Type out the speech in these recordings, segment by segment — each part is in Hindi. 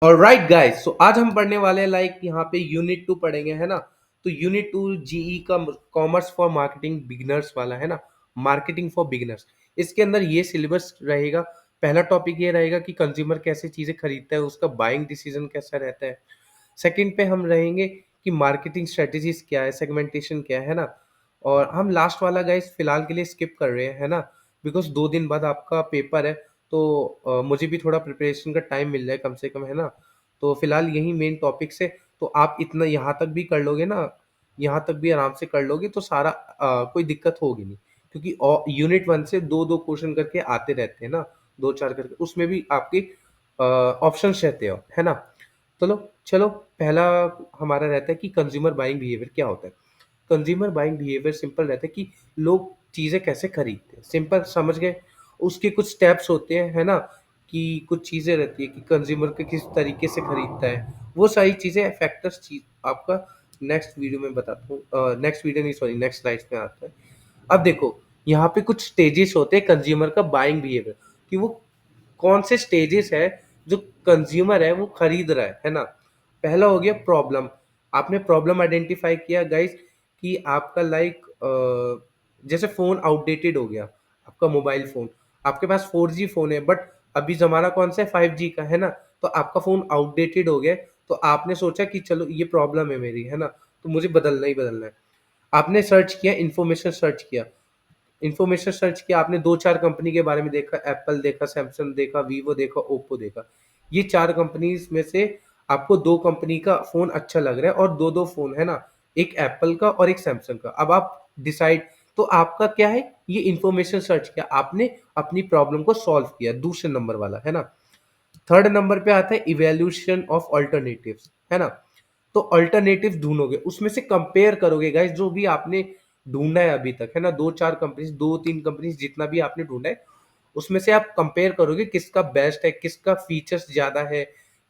ऑलराइट गाइस, सो आज हम पढ़ने वाले हैं यहाँ पे यूनिट 2 पढ़ेंगे, है ना। तो यूनिट 2 जीई का कॉमर्स फॉर मार्केटिंग बिगिनर्स वाला है ना, मार्केटिंग फॉर बिगिनर्स। इसके अंदर ये सिलेबस रहेगा। पहला टॉपिक ये रहेगा कि कंज्यूमर कैसे चीजें खरीदता है, उसका बाइंग डिसीजन कैसा रहता है। सेकंड पे हम रहेंगे कि मार्केटिंग स्ट्रेटेजीज क्या है, सेगमेंटेशन क्या है ना। और हम लास्ट वाला गाइस फिलहाल के लिए स्किप कर रहे हैं, है ना, बिकॉज 2 दिन बाद आपका पेपर है। तो मुझे भी थोड़ा प्रिपरेशन का टाइम मिल जाए कम से कम, है ना। तो फिलहाल यही मेन टॉपिक से, तो आप इतना यहाँ तक भी कर लोगे ना, यहाँ तक भी आराम से कर लोगे तो सारा कोई दिक्कत होगी नहीं। क्योंकि यूनिट 1 से दो दो क्वेश्चन करके आते रहते हैं ना, दो चार करके, उसमें भी आपके ऑप्शन रहते हो, है ना। चलो चलो, पहला हमारा रहता है कि कंज्यूमर बाइंग बिहेवियर क्या होता है। कंज्यूमर बाइंग बिहेवियर सिंपल रहता है कि लोग चीज़ें कैसे खरीदते हैं, सिंपल समझ गए। उसके कुछ स्टेप्स होते हैं, है ना, कि कुछ चीज़ें रहती है कि कंज्यूमर के किस तरीके से खरीदता है। वो सारी चीज़ें फैक्टर्स चीज आपका नेक्स्ट वीडियो में बताता हूँ। नेक्स्ट वीडियो नहीं, सॉरी, नेक्स्ट स्लाइड्स में आता है। अब देखो, यहाँ पे कुछ स्टेजेस होते हैं कंज्यूमर का बाइंग बिहेवियर, कि वो कौन से स्टेजेस है जो कंज्यूमर है वो खरीद रहा है ना। पहला हो गया प्रॉब्लम। आपने प्रॉब्लम आइडेंटिफाई किया गाइस, कि आपका जैसे फोन आउटडेटेड हो गया, आपका मोबाइल फोन, आपके पास 4G फोन है, बट अभी जमाना कौन सा है, 5G का, है ना। तो आपका फोन आउटडेटेड हो गया, तो आपने सोचा कि चलो ये प्रॉब्लम है मेरी, है ना, तो मुझे बदलना ही बदलना है। आपने सर्च किया, इन्फॉर्मेशन सर्च किया, इन्फॉर्मेशन सर्च किया, आपने दो चार कंपनी के बारे में देखा, एप्पल देखा, सैमसंग देखा, वीवो देखा, ओप्पो देखा। ये चार कंपनीज में से आपको दो कंपनी का फोन अच्छा लग रहा है, और दो दो फोन है ना, एक एप्पल का और एक सैमसंग का। अब आप डिसाइड, तो आपका क्या है, ये इन्फॉर्मेशन सर्च किया आपने, अपनी प्रॉब्लम को सॉल्व किया, दूसरे नंबर वाला, है ना। थर्ड नंबर पे आता है इवेल्यूशन ऑफ अल्टरनेटिव्स, है ना। तो अल्टरनेटिव ढूंढोगे, उसमें से कंपेयर करोगे गाइस, जो भी आपने ढूंढा है अभी तक, है ना, दो चार कंपनीज, दो तीन कंपनीज, जितना भी आपने ढूंढा है, उसमें से आप कंपेयर करोगे किसका बेस्ट है, किसका फीचर्स ज्यादा है,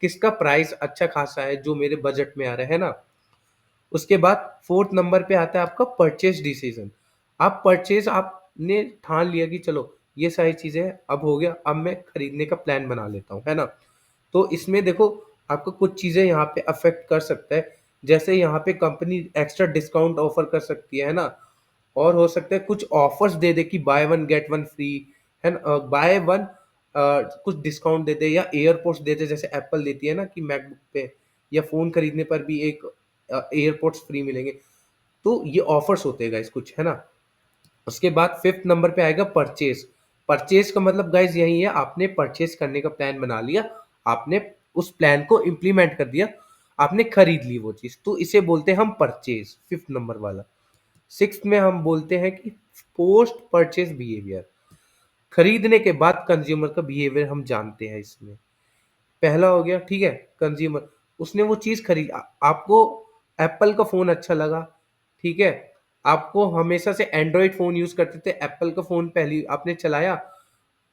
किसका प्राइस अच्छा खासा है जो मेरे बजट में आ रहा है ना। उसके बाद फोर्थ नंबर पे आता है आपका परचेज डिसीजन। आप परचेज, आपने ठान लिया कि चलो ये सारी चीजें अब हो गया, अब मैं खरीदने का प्लान बना लेता हूँ, है ना। तो इसमें देखो, आपको कुछ चीजें यहाँ पे अफेक्ट कर सकता है। जैसे यहाँ पे कंपनी एक्स्ट्रा डिस्काउंट ऑफर कर सकती है ना। और हो सकता है कुछ ऑफर्स दे दे कि by one get one free, है ना, बाय वन कुछ डिस्काउंट दे दे, या एयरपोर्ट्स दे दे, जैसे एप्पल देती है ना कि मैकबुक पे या फोन खरीदने पर भी एक एयरपोर्ट्स फ्री मिलेंगे। तो ये ऑफर्स होते हैं गाइस कुछ, है ना। उसके बाद फिफ्थ नंबर पे आएगा परचेज। परचेज का मतलब गाइज यही है, आपने परचेज करने का प्लान बना लिया, आपने उस प्लान को इम्प्लीमेंट कर दिया, आपने खरीद ली वो चीज, तो इसे बोलते हैं हम परचेज, फिफ्थ नंबर वाला। सिक्स्थ में हम बोलते हैं कि पोस्ट परचेज बिहेवियर। खरीदने के बाद कंज्यूमर का बिहेवियर हम जानते हैं इसमें। पहला हो गया, ठीक है, कंज्यूमर, उसने वो चीज खरीद, आपको एप्पल का फोन अच्छा लगा, ठीक है। आपको हमेशा से एंड्रॉइड फोन यूज करते थे, एप्पल का फोन पहली आपने चलाया,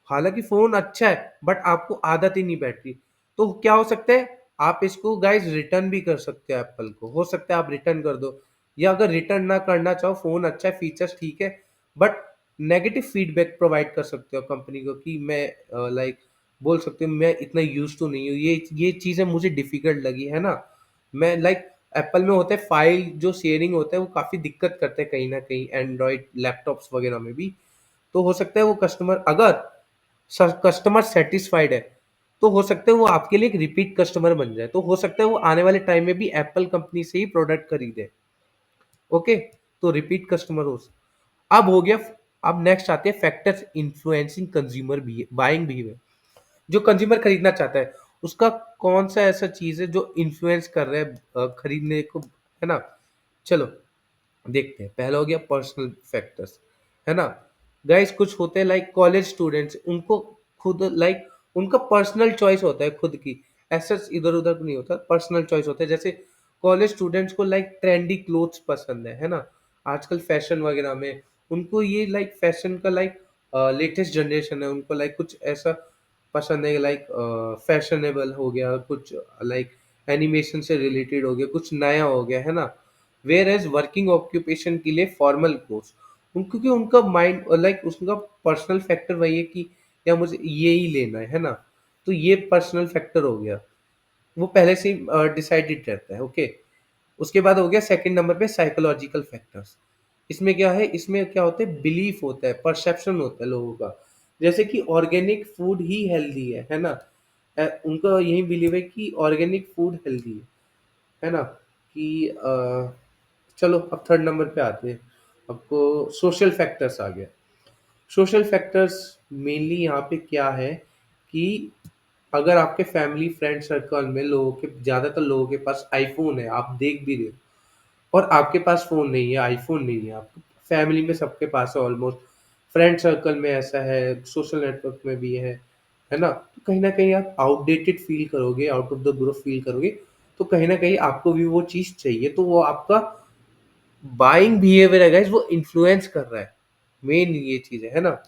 हालांकि फोन अच्छा है, बट आपको आदत ही नहीं बैठ रही। तो क्या हो सकता है, आप इसको गाइस रिटर्न भी कर सकते हो, एप्पल को हो सकता है आप रिटर्न कर दो। या अगर रिटर्न ना करना चाहो, फोन अच्छा है, फीचर्स ठीक है, बट नेगेटिव फीडबैक प्रोवाइड कर सकते हो कंपनी को, कि मैं बोल सकते हो मैं इतना यूज तो नहीं हूँ, ये चीजें मुझे डिफिकल्ट लगी, है ना। मैं एप्पल में होता है फाइल जो शेयरिंग होता है, वो काफी दिक्कत करता है कहीं ना कहीं, एंड्रॉइड लैपटॉप्स वगैरह में भी। तो हो सकता है वो कस्टमर, अगर कस्टमर सेटिस्फाइड है, तो हो सकता है वो आपके लिए एक रिपीट कस्टमर बन जाए, तो हो सकता है वो आने वाले टाइम में भी एप्पल कंपनी से ही प्रोडक्ट खरीदे। ओके, तो रिपीट कस्टमर हो। अब हो गया, अब नेक्स्ट आते हैं factors influencing consumer buying behaviour. जो कंज्यूमर खरीदना चाहता है, उसका कौन सा ऐसा चीज है जो इन्फ्लुएंस कर रहा है खरीदने को, है ना। चलो देखते हैं। पहला हो गया पर्सनल फैक्टर्स, है ना। गाइस कुछ होते हैं कॉलेज स्टूडेंट्स, उनको खुद उनका पर्सनल चॉइस होता है खुद की, ऐसा इधर उधर नहीं होता, पर्सनल चॉइस होता है। जैसे कॉलेज स्टूडेंट्स को ट्रेंडी क्लोथ्स पसंद है ना, आजकल फैशन वगैरह में, उनको ये फैशन का लेटेस्ट जनरेशन है, उनको कुछ ऐसा पसंद है, फैशनेबल हो गया कुछ, एनिमेशन से रिलेटेड हो गया, कुछ नया हो गया, है ना। वेयर एज वर्किंग ऑक्यूपेशन के लिए फॉर्मल क्लोथ्स, क्योंकि उनका माइंड उसका पर्सनल फैक्टर वही है कि या मुझे ये ही लेना है ना। तो ये पर्सनल फैक्टर हो गया। वो पहले से डिसाइडेड रहता है। ओके, उसके बाद हो गया सेकंड नंबर पे साइकोलॉजिकल फैक्टर्स। इसमें क्या है, इसमें क्या होता है, बिलीफ होता है, परसेप्शन होता है लोगों का। जैसे कि ऑर्गेनिक फूड ही हेल्दी है ना। उनका यही बिलीव है कि ऑर्गेनिक फूड हेल्दी है ना। कि चलो अब थर्ड नंबर पे आते हैं। आपको सोशल फैक्टर्स आ गया। सोशल फैक्टर्स मेनली यहाँ पे क्या है कि अगर आपके फैमिली फ्रेंड सर्कल में लोगों के ज़्यादातर लोगों के पास आईफ़ोन है, आप देख भी रहे हो, और आपके पास फ़ोन नहीं है, आईफ़ोन नहीं है, आपकी फैमिली में सबके पास है ऑलमोस्ट, फ्रेंड सर्कल में ऐसा है, सोशल नेटवर्क में भी है ना? तो कहीं न कहीं आप आउटडेटेड फ़ील करोगे, out of the group feel करोगे, तो कहीं न कहीं आपको भी वो चीज़ चाहिए, तो वो आपका बाइंग बिहेवियर है गाइस, वो इन्फ्लुएंस कर रहा है। मेन ये चीज़ है ना?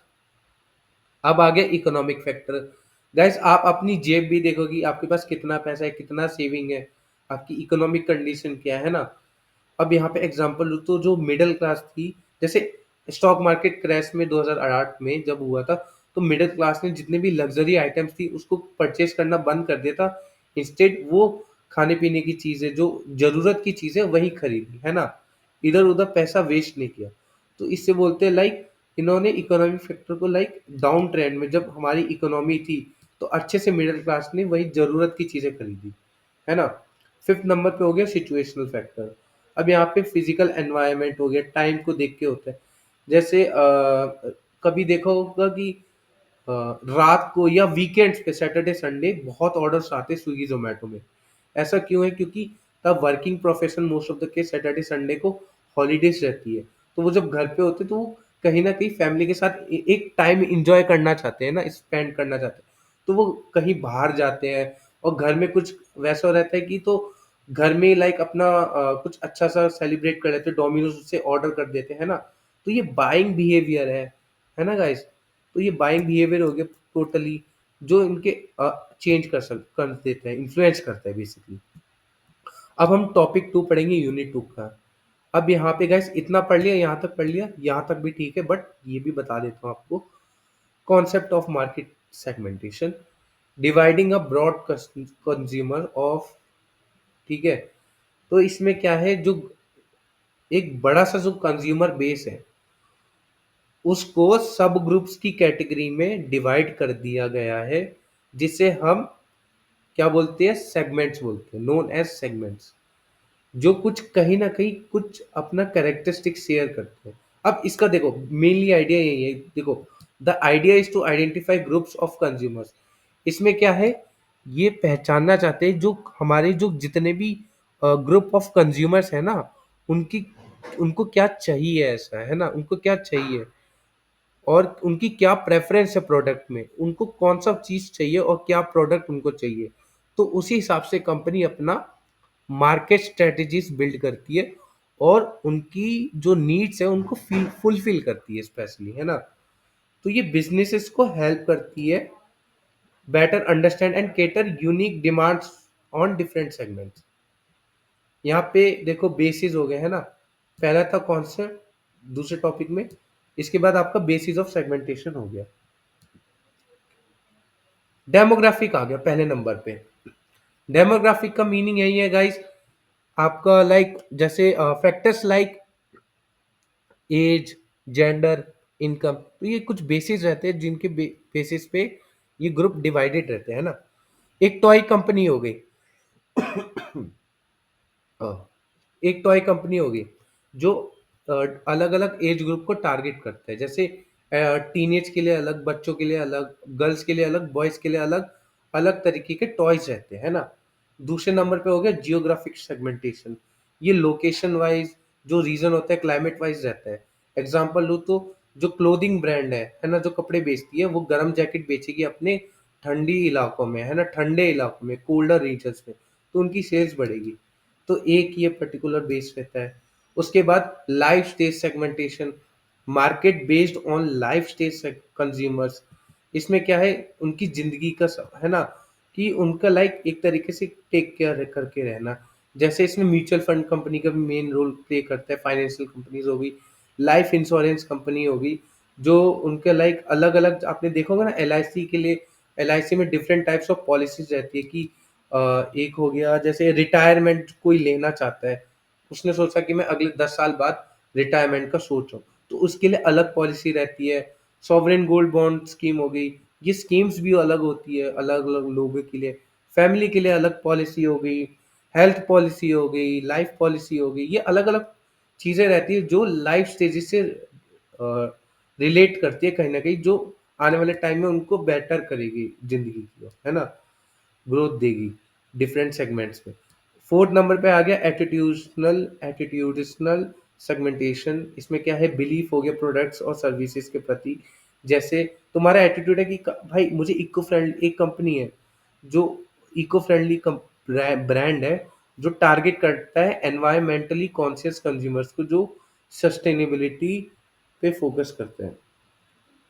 अब आ गया इकोनॉमिक फैक्टर। गाइस आप अपनी जेब भी देखो कि आपके पास कितना पैसा है, कितना सेविंग है, आपकी इकोनॉमिक कंडीशन क्या है ना। अब यहाँ पे एग्जांपल लूँ तो जो मिडिल क्लास थी, जैसे स्टॉक मार्केट क्रैश में 2008 में जब हुआ था, तो मिडिल क्लास ने जितने भी लग्जरी आइटम्स थी उसको परचेज करना बंद कर दिया था। इंस्टेड वो खाने पीने की चीजें, जो जरूरत की चीजें, वही खरीदी, है ना। इधर उधर पैसा वेस्ट नहीं किया। तो इससे बोलते हैं लाइक, इन्होंने इकोनॉमिक फैक्टर को लाइक डाउन ट्रेंड में जब हमारी इकोनॉमी थी, तो अच्छे से मिडिल क्लास ने वही जरूरत की चीजें खरीदी, है ना। फिफ्थ नंबर पे हो गया सिचुएशनल फैक्टर। अब यहाँ पे फिजिकल एनवायरनमेंट हो गया, टाइम को देख के होता है। जैसे कभी देखा होगा कि रात को या वीकेंड्स पे सैटरडे संडे बहुत ऑर्डर्स आते हैं स्विगी जोमेटो में। ऐसा क्यों है, क्योंकि तब working profession most of the case Saturday Sunday को हॉलीडेज रहती है। तो वो जब घर पे होते हैं तो वो कहीं ना कहीं फैमिली के साथ एक टाइम इंजॉय करना चाहते हैं ना, स्पेंड करना चाहते हैं। तो वो कहीं बाहर जाते हैं, और घर में कुछ वैसा रहता है कि तो घर में लाइक अपना कुछ अच्छा सा सेलिब्रेट कर लेते हैं, डोमिनोज से ऑर्डर कर देते हैं ना। तो ये बाइंग बिहेवियर है ना गाइस। तो ये बाइंग बिहेवियर हो गया टोटली, जो इनके चेंज कर देते हैं, इन्फ्लुएंस करता है बेसिकली। अब हम टॉपिक 2 पढ़ेंगे, यूनिट 2 का। अब यहाँ पे गाइस इतना पढ़ लिया, यहाँ तक पढ़ लिया, यहाँ तक भी ठीक है, बट ये भी बता देता हूँ आपको। Concept of market segmentation, dividing a broad consumer of, ठीक है। तो इसमें क्या है, जो एक बड़ा सा जो कंज्यूमर बेस है, उसको सब ग्रुप्स की कैटेगरी में डिवाइड कर दिया गया है, जिसे हम क्या बोलते हैं, सेगमेंट्स बोलते हैं, नोन एज सेगमेंट्स। जो कुछ कहीं ना कहीं कुछ अपना कैरेक्टरिस्टिक शेयर करते हैं। अब इसका देखो मेनली आइडिया यही है, देखो the idea is to identify groups of consumers. इसमें क्या है, ये पहचानना चाहते हैं जो हमारे जो जितने भी ग्रुप ऑफ कंज्यूमर्स है ना, उनकी उनको क्या चाहिए, ऐसा है ना, उनको क्या चाहिए और उनकी क्या प्रेफरेंस है प्रोडक्ट में, उनको कौन सा चीज़ चाहिए और क्या प्रोडक्ट उनको चाहिए। तो उसी हिसाब से कंपनी अपना मार्केट स्ट्रेटजीज बिल्ड करती है, और उनकी जो नीड्स है उनको फुलफिल करती है स्पेशली, है ना। तो ये बिजनेसेस को हेल्प करती है better understand and cater unique demands on different segments. यहाँ पे देखो बेसिस हो गए, है ना। पहला था कॉन्सेप्ट दूसरे टॉपिक में, इसके बाद आपका बेसिस ऑफ सेगमेंटेशन हो गया। डेमोग्राफिक आ गया पहले नंबर पे। डेमोग्राफिक का मीनिंग यही है गाइस, आपका लाइक जैसे factors like age, gender, income, तो ये कुछ बेसिस रहते हैं जिनके बेसिस पे ये ग्रुप डिवाइडेड रहते हैं ना। एक टॉय कंपनी हो गई, एक टॉय कंपनी होगी जो अलग अलग एज ग्रुप को टारगेट करता है। जैसे टीनेज के लिए अलग, बच्चों के लिए अलग, गर्ल्स के लिए अलग, बॉयज के लिए अलग, अलग तरीके के टॉयज रहते हैं ना। दूसरे नंबर पे हो गया जियोग्राफिक सेगमेंटेशन। ये लोकेशन वाइज, जो रीजन होता है क्लाइमेट वाइज रहता है। एग्जाम्पल लूँ तो जो क्लोथिंग ब्रांड है ना, जो कपड़े बेचती है, वो गर्म जैकेट बेचेगी अपने ठंडी इलाकों में, है ना, ठंडे इलाकों में, कोल्डर रीजन्स में, तो उनकी सेल्स बढ़ेगी। तो एक ये पर्टिकुलर बेस रहता है। उसके बाद life stage segmentation, market based on life stage consumers. इसमें क्या है, उनकी जिंदगी का है ना, कि उनका लाइक एक तरीके से टेक केयर करके रहना। जैसे इसमें म्यूचुअल फंड कंपनी का भी मेन रोल प्ले करता है, फाइनेंशियल कंपनीज होगी, लाइफ इंश्योरेंस कंपनी होगी, जो उनके लाइक अलग अलग, आपने देखा होगा ना, एल आई सी के लिए, एल आई सी में डिफरेंट टाइप्स ऑफ पॉलिसीज रहती है कि एक हो गया जैसे रिटायरमेंट कोई लेना चाहता है, उसने सोचा कि मैं अगले 10 साल बाद रिटायरमेंट का सोच रहा हूँ, तो उसके लिए अलग पॉलिसी रहती है। सॉवरेन गोल्ड बॉन्ड स्कीम हो गई, ये स्कीम्स भी अलग होती है, अलग-अलग लोगों के लिए। फैमिली के लिए अलग पॉलिसी हो गई, हेल्थ पॉलिसी हो गई, लाइफ पॉलिसी हो गई, ये अलग-अलग चीज़ें रहती है जो लाइफ स्टेजेस से रिलेट करती है कहीं न कहीं, जो आने वाले टाइम में उनको बेटर करेगी ज़िंदगी को, है ना? ग्रोथ देगी डिफरेंट सेगमेंट्स में। फोर्थ नंबर पे आ गया एटिट्यूडिशनल सेगमेंटेशन। इसमें क्या है, बिलीफ हो गया प्रोडक्ट्स और सर्विसेज के प्रति। जैसे तुम्हारा एटीट्यूड है कि भाई मुझे इको फ्रेंडली, एक कंपनी है जो इको फ्रेंडली ब्रांड है, जो टारगेट करता है एनवायरमेंटली कॉन्शियस कंज्यूमर्स को, जो सस्टेनेबिलिटी पे फोकस करते हैं,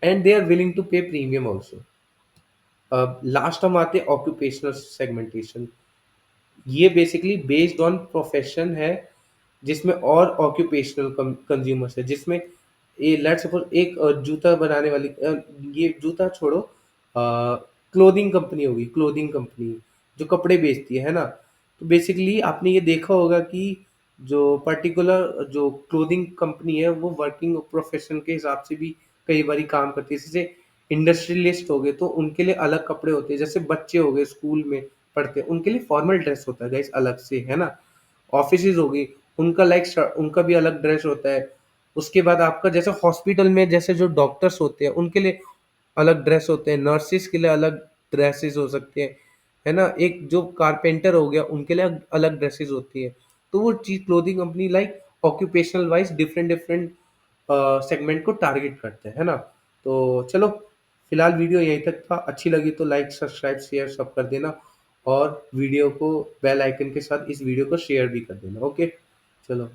and they are willing to pay premium also. Last हम आते हैं ऑक्यूपेशनल सेगमेंटेशन। ये बेसिकली बेस्ड ऑन प्रोफेशन है, जिसमें और ऑक्यूपेशनल कंज्यूमर्स है, जिसमें ये लेट्स सपोज एक जूता बनाने वाली, ये जूता छोड़ो, क्लोथिंग कंपनी होगी, क्लोथिंग कंपनी जो कपड़े बेचती है ना। तो बेसिकली आपने ये देखा होगा कि जो पर्टिकुलर जो क्लोथिंग कंपनी है वो वर्किंग प्रोफेशन के हिसाब से भी कई बारी काम करती है। जैसे इंडस्ट्रियलिस्ट हो गए तो उनके लिए अलग कपड़े होते हैं, जैसे बच्चे हो गए स्कूल में पढ़ते हैं उनके लिए फॉर्मल ड्रेस होता है गाइस अलग से, है ना? ऑफिसेज हो गई, उनका उनका भी अलग ड्रेस होता है। उसके बाद आपका जैसे हॉस्पिटल में जैसे जो डॉक्टर्स होते हैं उनके लिए अलग ड्रेस होते हैं, नर्सेस के लिए अलग ड्रेसेस हो सकते हैं, है ना? एक जो कारपेंटर हो गया उनके लिए अलग ड्रेसेस होती है। तो वो चीज clothing company like occupational wise different different segment को टारगेट करते हैं, है ना? तो चलो, फिलहाल वीडियो यहीं तक था। अच्छी लगी तो लाइक सब्सक्राइब शेयर सब कर देना, और वीडियो को बेल आइकन के साथ इस वीडियो को शेयर भी कर देना। ओके, चलो।